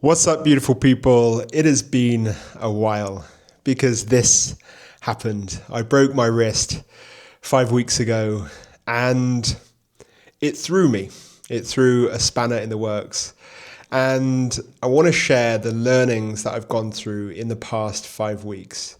What's up, beautiful people? It has been a while because this happened. I broke my wrist 5 weeks ago and it threw me. It threw a spanner in the works. And I want to share the learnings that I've gone through in the past 5 weeks.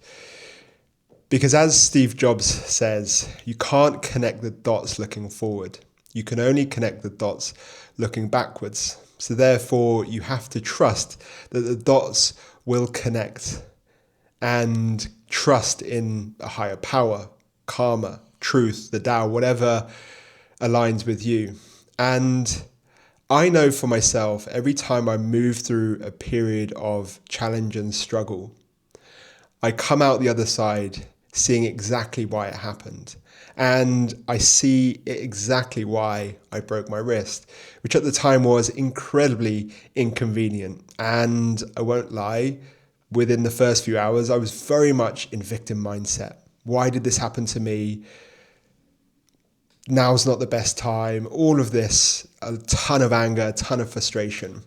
Because as Steve Jobs says, you can't connect the dots looking forward. You can only connect the dots looking backwards. So therefore, you have to trust that the dots will connect and trust in a higher power, karma, truth, the Tao, whatever aligns with you. And I know for myself, every time I move through a period of challenge and struggle, I come out the other side seeing exactly why it happened. And I see exactly why I broke my wrist, which at the time was incredibly inconvenient. And I won't lie, within the first few hours, I was very much in victim mindset. Why did this happen to me? Now's not the best time. All of this, a ton of anger, a ton of frustration.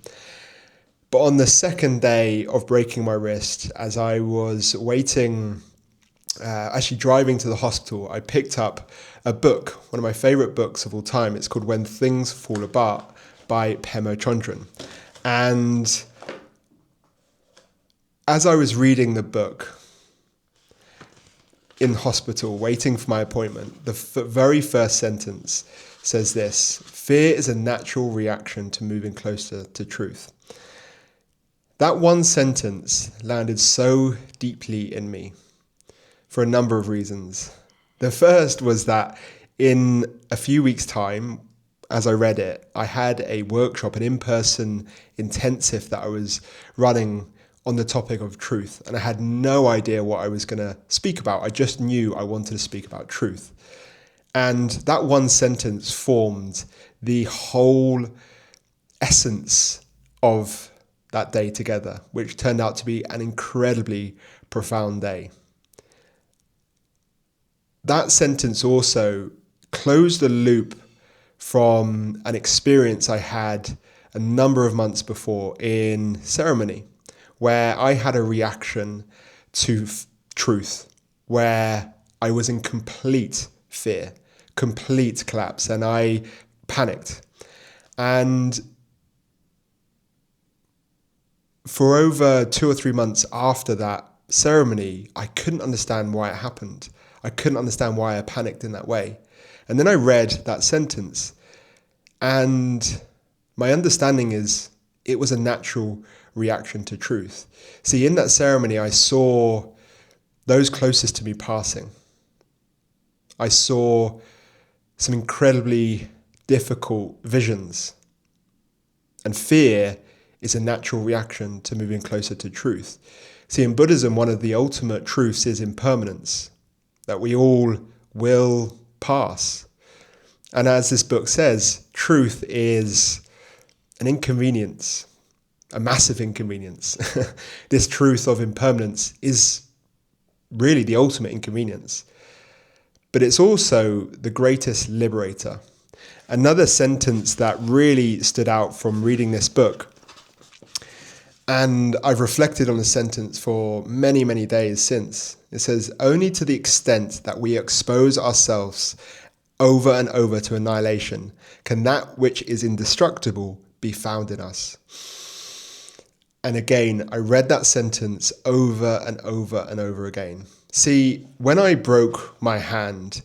But on the second day of breaking my wrist, as I was waiting, actually driving to the hospital, I picked up a book, one of my favorite books of all time. It's called When Things Fall Apart by Pema Chödrön. And as I was reading the book in hospital, waiting for my appointment, the very first sentence says this: fear is a natural reaction to moving closer to truth. That one sentence landed so deeply in me for a number of reasons. The first was that in a few weeks' time, as I read it, I had a workshop, an in-person intensive that I was running on the topic of truth. And I had no idea what I was going to speak about. I just knew I wanted to speak about truth. And that one sentence formed the whole essence of that day together, which turned out to be an incredibly profound day. That sentence also closed the loop from an experience I had a number of months before in ceremony, where I had a reaction to truth, where I was in complete fear, complete collapse, and I panicked. And for over 2 or 3 months after that ceremony, I couldn't understand why it happened. I couldn't understand why I panicked in that way. And then I read that sentence, and my understanding is it was a natural reaction to truth. See, in that ceremony, I saw those closest to me passing. I saw some incredibly difficult visions. And fear is a natural reaction to moving closer to truth. See, in Buddhism, one of the ultimate truths is impermanence, that we all will pass. And as this book says, truth is an inconvenience, a massive inconvenience. This truth of impermanence is really the ultimate inconvenience. But it's also the greatest liberator. Another sentence that really stood out from reading this book, and I've reflected on the sentence for many, many days since. It says, only to the extent that we expose ourselves over and over to annihilation can that which is indestructible be found in us. And again, I read that sentence over and over and over again. See, when I broke my hand,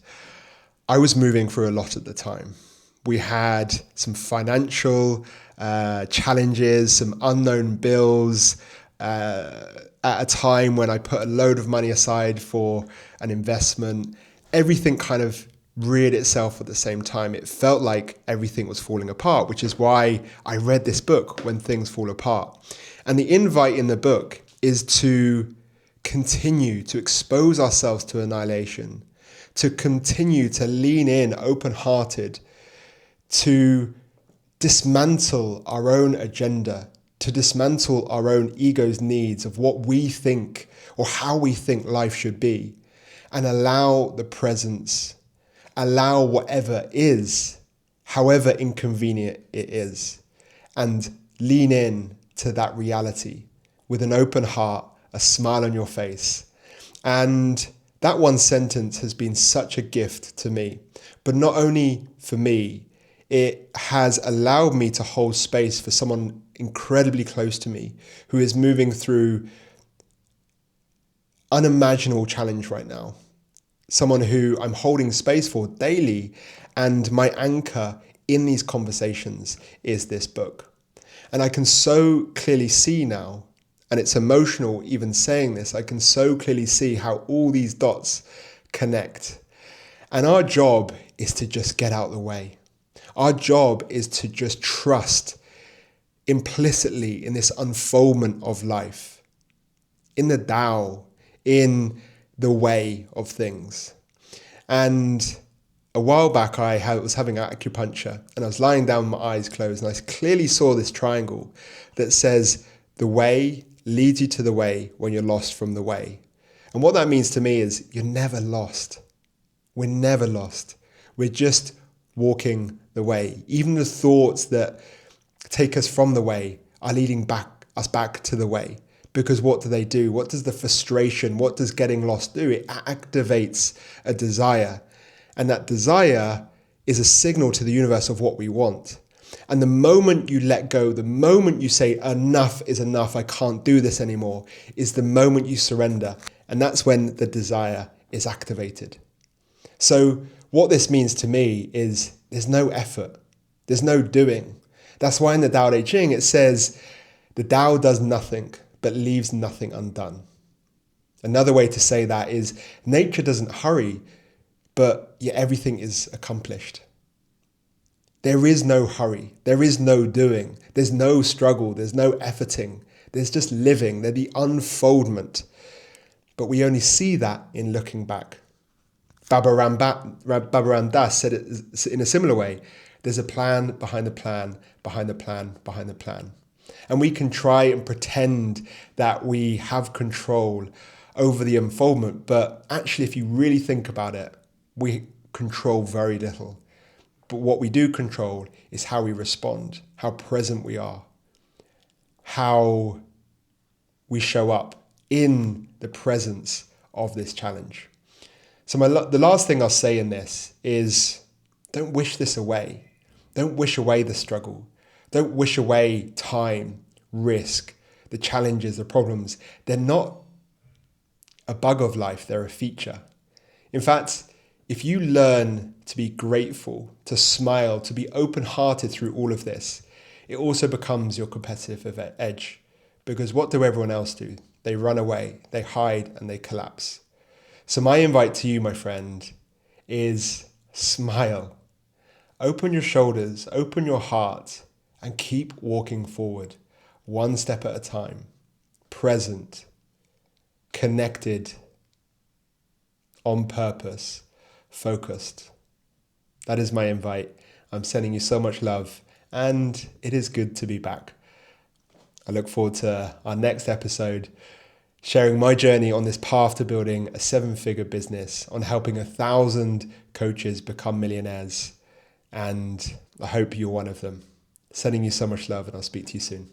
I was moving through a lot at the time. We had some financial challenges, some unknown bills, at a time when I put a load of money aside for an investment. Everything kind of reared itself at the same time. It felt like everything was falling apart, which is why I read this book, When Things Fall Apart. And the invite in the book is to continue to expose ourselves to annihilation, to continue to lean in open-hearted, to dismantle our own agenda, to dismantle our own ego's needs of what we think or how we think life should be, and allow the presence, allow whatever is, however inconvenient it is, and lean in to that reality with an open heart, a smile on your face. And that one sentence has been such a gift to me. But not only for me, it has allowed me to hold space for someone incredibly close to me who is moving through unimaginable challenge right now. Someone who I'm holding space for daily, and my anchor in these conversations is this book. And I can so clearly see now, and it's emotional even saying this, I can so clearly see how all these dots connect. And our job is to just get out of the way. Our job is to just trust implicitly in this unfoldment of life, in the Tao, in the way of things. And a while back, I was having acupuncture and I was lying down with my eyes closed, and I clearly saw this triangle that says the way leads you to the way when you're lost from the way. And what that means to me is you're never lost. We're never lost. We're just walking the way. Even the thoughts that take us from the way are leading us back to the way. Because what do? What does the frustration, what does getting lost do? It activates a desire. And that desire is a signal to the universe of what we want. And the moment you let go, the moment you say, enough is enough, I can't do this anymore, is the moment you surrender. And that's when the desire is activated. So what this means to me is there's no effort. There's no doing. That's why in the Tao Te Ching, it says, the Tao does nothing, but leaves nothing undone. Another way to say that is nature doesn't hurry, but yet everything is accomplished. There is no hurry. There is no doing. There's no struggle. There's no efforting. There's just living. There's the unfoldment. But we only see that in looking back. Baba Ram Das said it in a similar way. There's a plan behind the plan, behind the plan, behind the plan. And we can try and pretend that we have control over the unfoldment, but actually, if you really think about it, we control very little. But what we do control is how we respond, how present we are, how we show up in the presence of this challenge. So the last thing I'll say in this is don't wish this away. Don't wish away the struggle. Don't wish away time, risk, the challenges, the problems. They're not a bug of life, they're a feature. In fact, if you learn to be grateful, to smile, to be open-hearted through all of this, it also becomes your competitive edge. Because what do everyone else do? They run away, they hide, and they collapse. So my invite to you, my friend, is smile. Open your shoulders, open your heart, and keep walking forward, one step at a time, present, connected, on purpose, focused. That is my invite. I'm sending you so much love, and it is good to be back. I look forward to our next episode, sharing my journey on this path to building a 7-figure business, on helping 1,000 coaches become millionaires. And I hope you're one of them. Sending you so much love, and I'll speak to you soon.